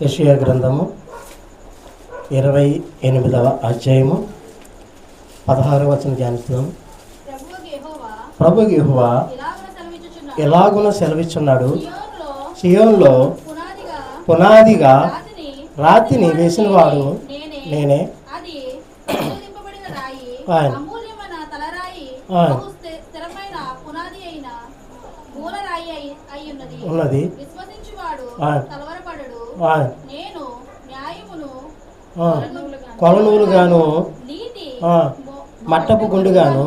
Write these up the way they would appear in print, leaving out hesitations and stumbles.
యెషయా గ్రంథము 28వ అధ్యాయము 16వ వచనం ధ్యానిస్తున్నాము. ప్రభువు యెహోవా ఎలాగున సెలవిచ్చున్నాడు, సియోనులో పునాదిగా రాతిని వేసినవాడు నేనే. ఉన్నది కొలనూలుగాను మట్టపు గుండుగాను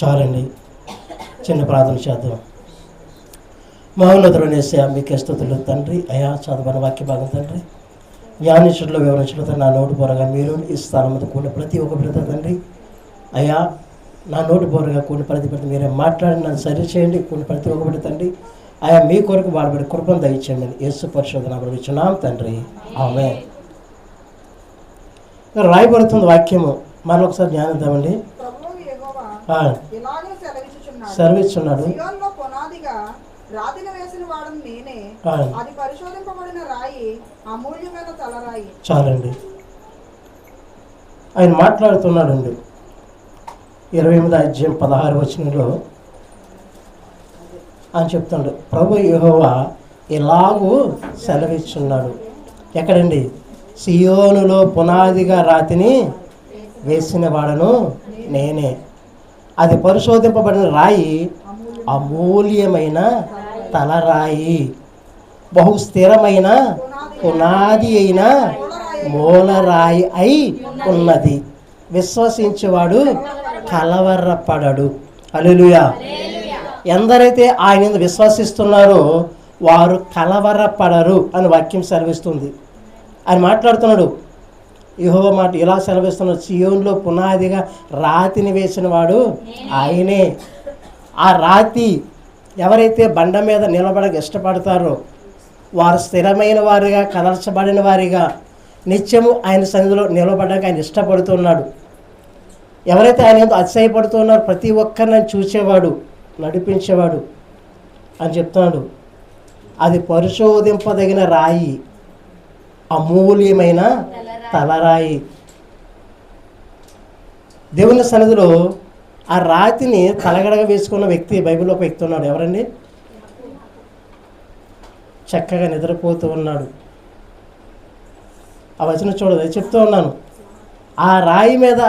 చాలండి. చిన్న ప్రార్థన చేద్దాం. మహోన్నతుడనేసయ్యా మీకే స్తుతులు తండ్రి. అయా చదవని వాక్య భాగం తండ్రి, జ్ఞానించడంలో వివరించడం తండ్రి, నా నోటి పోరగా మీరు ఈ స్థానం మీద కూడిన ప్రతి ఒక్క బిడ్డ తండ్రి, అయా నా నోటి పోరగా కూడిన ప్రతి బిడ్డ మీరే మాట్లాడి నన్ను సరి చేయండి. కూడిన ప్రతి ఒక్క బిడ్డ తండ్రి, అయా మీ కొరకు వాడబడి కృపను దయచేయండి. యేసు పరిశుద్ధ నామములో ఇచ్చున్నాం తండ్రి, ఆమేన్. రాయబడుతుంది వాక్యము, మరొకసారి ధ్యానిద్దామండి. సెలవిస్తున్నాడు, చాలండి. ఆయన మాట్లాడుతున్నాడండి. 28వ అధ్యాయం 16వ వచనంలో ఆయన చెప్తున్నాడు, ప్రభువు యెహోవా ఎలాగూ సెలవిస్తున్నాడు. ఎక్కడండి? సియోనులో పునాదిగా రాతిని వేసిన వాడను నేనే. అది పరిశోధింపబడిన రాయి, అమూల్యమైన తలరాయి, బహు స్థిరమైన పునాది అయిన మూలరాయి అయి ఉన్నది. విశ్వసించేవాడు కలవరపడడు. హల్లెలూయా. ఎందరైతే ఆయన విశ్వసిస్తున్నారో వారు కలవరపడరు అని వాక్యం సెలవిస్తుంది. ఆయన మాట్లాడుతున్నాడు. యెహోవా మాట ఇలా సెలవిస్తున్నాడు, సియోనులో పునాదిగా రాతిని వేసిన వాడు ఆయనే. ఆ రాతి ఎవరైతే బండ మీద నిలబడక ఇష్టపడతారో వారు స్థిరమైన వారిగా, కదల్చబడిన వారిగా నిత్యము ఆయన సన్నిధిలో నిలబడడానికి ఆయన ఇష్టపడుతున్నాడు. ఎవరైతే ఆయన అతిశయపడుతున్నారో ప్రతి ఒక్కరిని చూసేవాడు, నడిపించేవాడు అని చెప్తున్నాడు. అది పరిశోధింపదగిన రాయి, అమూల్యమైన తలరాయి. దేవుని సన్నిధిలో ఆ రాతిని తలగడగా వేసుకున్న వ్యక్తి బైబిల్లో ఒక వ్యక్తి ఉన్నాడు. ఎవరండి? చక్కగా నిద్రపోతూ ఉన్నాడు. ఆ వచనం చూడదు, చెప్తూ ఉన్నాను. ఆ రాయి మీద